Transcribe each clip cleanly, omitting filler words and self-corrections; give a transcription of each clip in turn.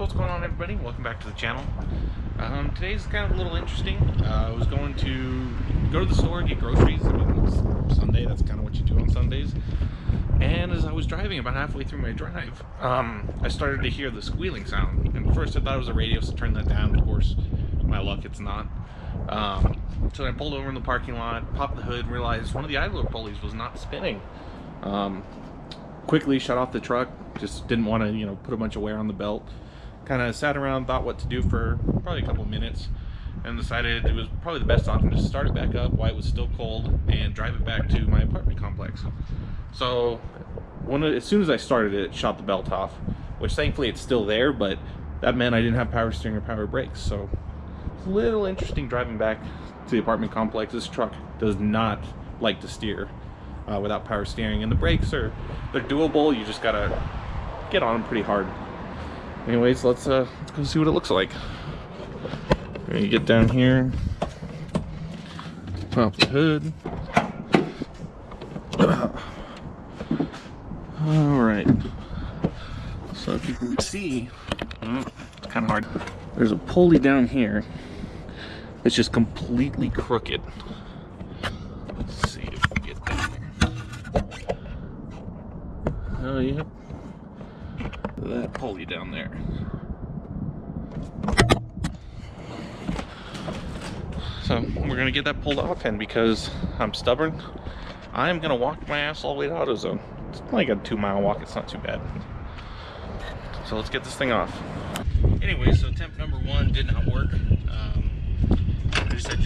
So what's going on, everybody? Welcome back to the channel. Today's kind of a little interesting. I was going to go to the store, get groceries. I mean, it's Sunday, that's kind of what you do on Sundays. And as I was driving about halfway through my drive, I started to hear the squealing sound. And at first I thought it was a radio, so I turned that down. Of course, my luck, it's not. So I pulled over in the parking lot, popped the hood, and realized one of the idler pulleys was not spinning. Quickly shut off the truck, just didn't want to, put a bunch of wear on the belt. Kind of sat around, thought what to do for probably a couple minutes, and decided it was probably the best option to start it back up while it was still cold and drive it back to my apartment complex. So as soon as I started it, it shot the belt off, which thankfully it's still there, but that meant I didn't have power steering or power brakes. So it's a little interesting driving back to the apartment complex. This truck does not like to steer without power steering, and the brakes they're doable. You just gotta get on them pretty hard. Anyways, let's go see what it looks like. We're gonna get down here, pop the hood. All right. So if you can see, it's kind of hard. There's a pulley down here. It's just completely crooked. Let's see if we get down there. Oh, yep. That pulley down there. So we're gonna get that pulled off, and because I'm stubborn, I'm gonna walk my ass all the way to AutoZone. It's like a 2-mile walk, it's not too bad. So let's get this thing off. Anyway, so attempt number 1 did not work. I just had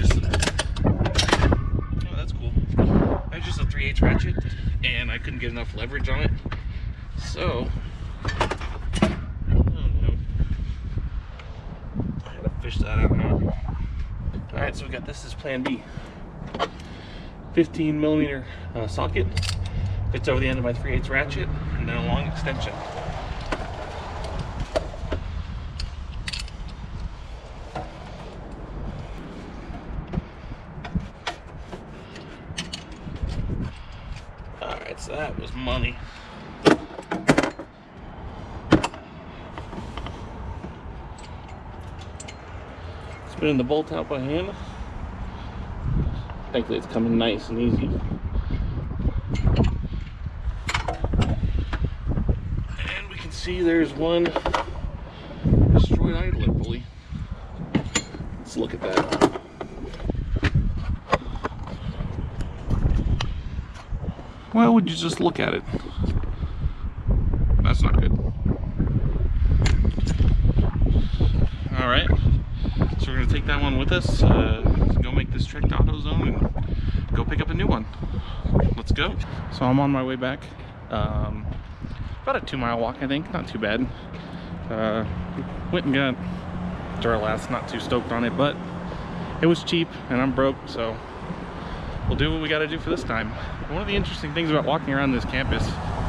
oh, that's cool. I had just a 3/8 ratchet, and I couldn't get enough leverage on it. So fish that out now. Alright, so we got this as plan B. 15mm socket. Fits over the end of my 3/8 ratchet, and then a long extension. Alright, so that was money. Spinning the bolt out by hand. Thankfully it's coming nice and easy. And we can see there's one destroyed idler pulley. Let's look at that. Well, would you just look at it? That's not good. Alright. So we're going to take that one with us, go make this trek to AutoZone, and go pick up a new one. Let's go. So I'm on my way back. About a 2-mile walk, I think. Not too bad. Went and got Duramax. Not too stoked on it, but it was cheap, and I'm broke, so we'll do what we got to do for this time. One of the interesting things about walking around this campus,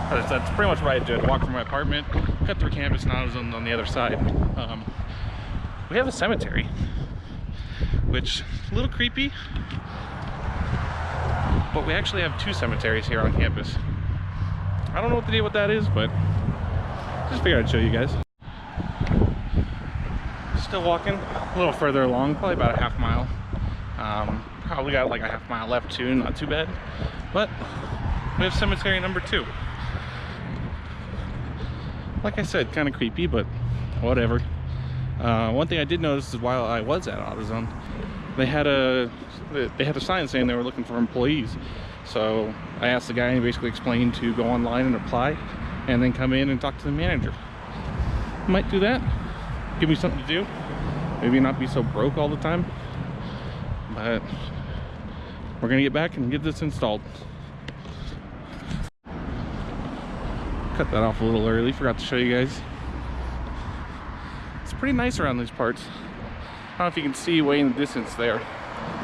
that's pretty much what I did. Walk from my apartment, cut through campus, and AutoZone on the other side. We have a cemetery, which is a little creepy, but we actually have 2 cemeteries here on campus. I don't know what the deal with that is, but just figured I'd show you guys. Still walking a little further along, probably about a half mile. Probably got like a half mile left too, not too bad. But we have cemetery number 2. Like I said, kind of creepy, but whatever. One thing I did notice is while I was at AutoZone, they had a sign saying they were looking for employees. So I asked the guy, and he basically explained to go online and apply, and then come in and talk to the manager. Might do that. Give me something to do. Maybe not be so broke all the time. But we're gonna get back and get this installed. Cut that off a little early. Forgot to show you guys. It's pretty nice around these parts. I don't know if you can see way in the distance there.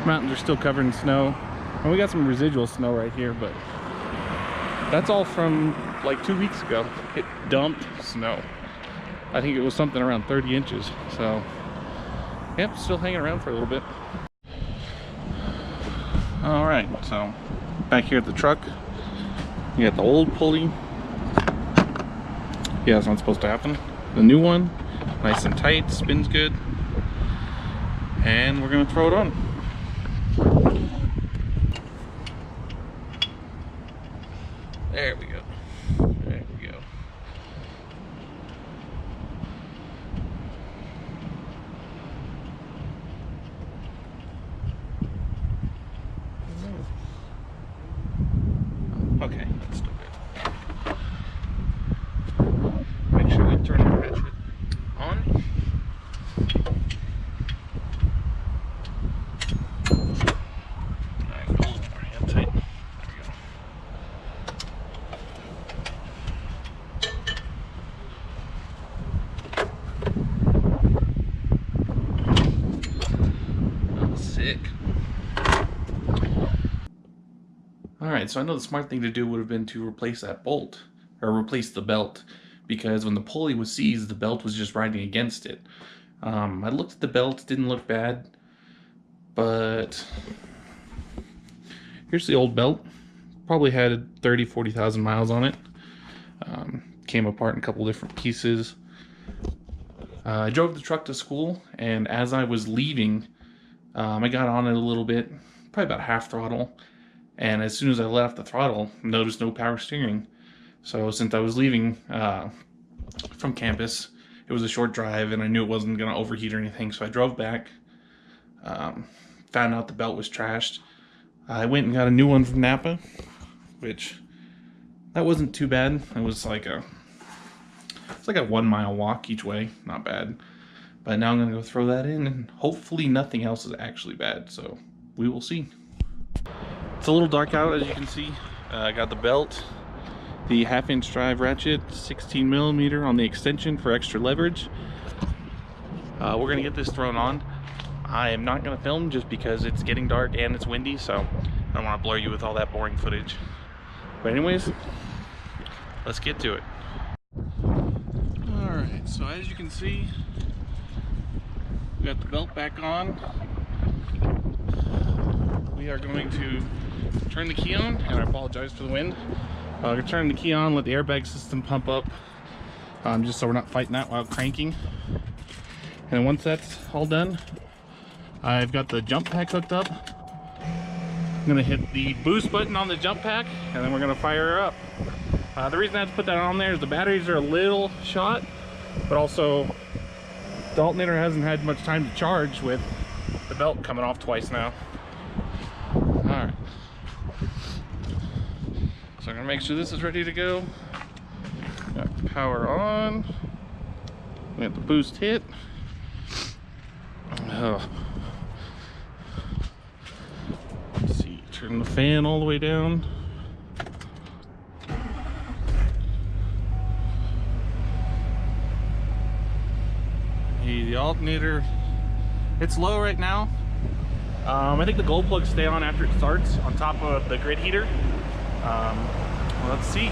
Mountains are still covered in snow. And we got some residual snow right here, but that's all from like 2 weeks ago. It dumped snow. I think it was something around 30 inches. So, yep, still hanging around for a little bit. All right, so back here at the truck, you got the old pulley. Yeah, that's not supposed to happen. The new one, Nice and tight, spins good. And we're gonna throw it on. There we go. There we go. Okay, that's still good. Make sure we turn the ratchet on. Alright, a little more hand tight. There we go. Sick. Alright, so I know the smart thing to do would have been to replace that bolt, or replace the belt, because when the pulley was seized, the belt was just riding against it. I looked at the belt, didn't look bad, but here's the old belt. Probably had 40,000 miles on it. Came apart in a couple different pieces. I drove the truck to school, and as I was leaving, I got on it a little bit, probably about half throttle. And as soon as I let off the throttle, noticed no power steering. So since I was leaving from campus, it was a short drive and I knew it wasn't going to overheat or anything. So I drove back, found out the belt was trashed. I went and got a new one from Napa, which that wasn't too bad. It was like it's like a 1 mile walk each way, not bad. But now I'm going to go throw that in and hopefully nothing else is actually bad. So we will see. It's a little dark out, as you can see. I got the belt, the 1/2-inch drive ratchet, 16mm on the extension for extra leverage. We're gonna get this thrown on. I am not gonna film just because it's getting dark and it's windy, so I don't want to blur you with all that boring footage. But anyways, let's get to it. Alright, so as you can see, we got the belt back on. We are going to turn the key on, and I apologize for the wind. I'm going to turn the key on, let the airbag system pump up, just so we're not fighting that while cranking. And once that's all done, I've got the jump pack hooked up. I'm going to hit the boost button on the jump pack, and then we're going to fire her up. The reason I had to put that on there is the batteries are a little shot, but also the alternator hasn't had much time to charge with the belt coming off twice now. Alright, so I'm going to make sure this is ready to go. Got the power on. We got the boost hit. Oh. Let's see, turn the fan all the way down. The alternator, it's low right now. I think the glow plugs stay on after it starts on top of the grid heater. Well, let's see.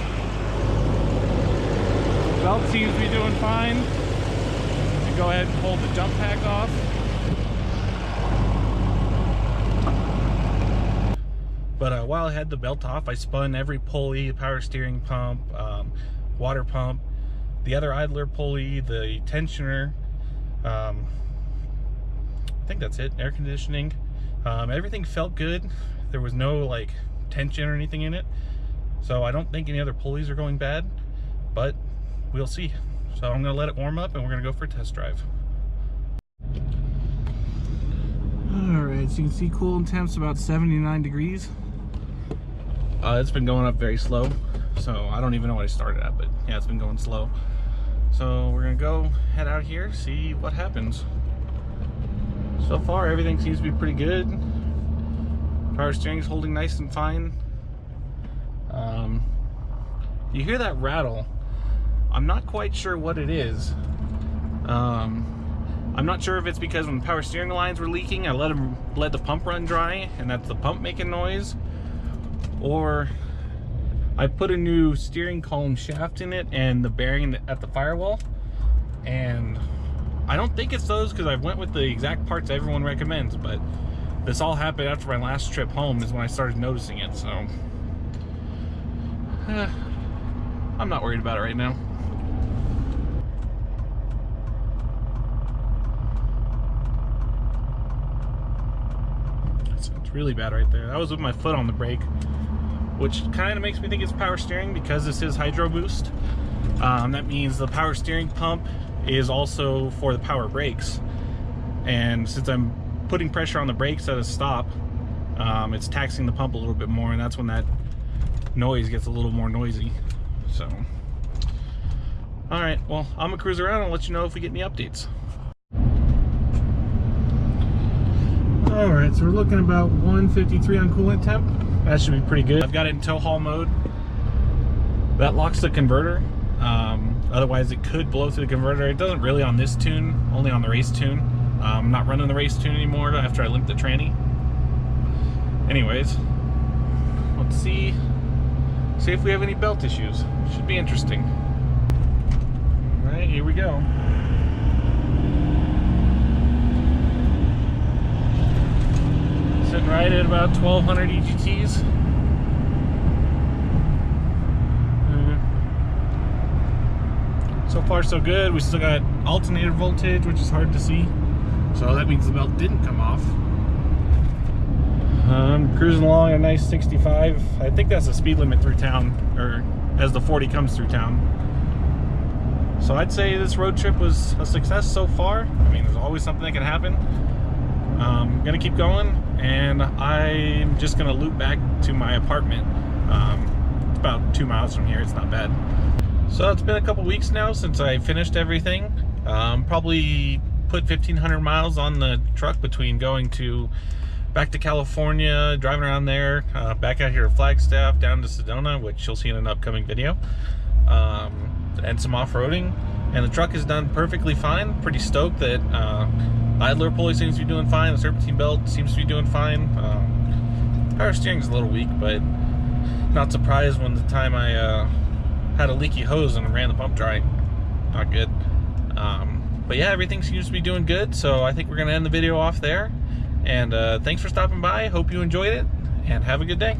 The belt seems to be doing fine. You go ahead and pull the jump pack off. But while I had the belt off, I spun every pulley, power steering pump, water pump, the other idler pulley, the tensioner. I think that's it. Air conditioning. Everything felt good. There was no like tension or anything in it, so I don't think any other pulleys are going bad, but we'll see. So I'm gonna let it warm up and we're gonna go for a test drive. Alright, so you can see coolant temps about 79 degrees. It's been going up very slow, so I don't even know what I started at, but yeah, it's been going slow. So we're gonna go head out here, see what happens. So far everything seems to be pretty good. Power steering is holding nice and fine. You hear that rattle. I'm not quite sure what it is. I'm not sure if it's because when the power steering lines were leaking, I let the pump run dry and that's the pump making noise, or I put a new steering column shaft in it and the bearing at the firewall, and I don't think it's those because I went with the exact parts everyone recommends, but this all happened after my last trip home is when I started noticing it, so I'm not worried about it right now. It's really bad right there. That was with my foot on the brake, which kind of makes me think it's power steering because this is hydro boost. That means the power steering pump is also for the power brakes. And since I'm putting pressure on the brakes at a stop, it's taxing the pump a little bit more, and that's when that noise gets a little more noisy. So, all right, well, I'm gonna cruise around and let you know if we get any updates. All right, so we're looking about 153 on coolant temp. That should be pretty good. I've got it in tow haul mode. That locks the converter. Otherwise it could blow through the converter. It doesn't really on this tune, only on the race tune. I'm not running the race tune anymore after I limped the tranny. Anyways, let's see if we have any belt issues. Should be interesting. All right, here we go. Sitting right at about 1200 EGTs. So far so good. We still got alternator voltage, which is hard to see. So that means the belt didn't come off. I'm cruising along a nice 65. I think that's the speed limit through town, or as the 40 comes through town. So I'd say this road trip was a success so far. I mean, there's always something that can happen. I'm gonna keep going, and I'm just gonna loop back to my apartment. It's about 2 miles from here. It's not bad. So it's been a couple weeks now since I finished everything. Probably put 1,500 miles on the truck between going back to California, driving around there, back out here to Flagstaff, down to Sedona, which you'll see in an upcoming video, and some off-roading. And the truck is done perfectly fine. Pretty stoked that idler pulley seems to be doing fine. The serpentine belt seems to be doing fine. Power steering's a little weak, but not surprised when the time I had a leaky hose and ran the pump dry. Not good. But yeah, everything seems to be doing good, so I think we're gonna end the video off there. And thanks for stopping by. Hope you enjoyed it, and have a good day.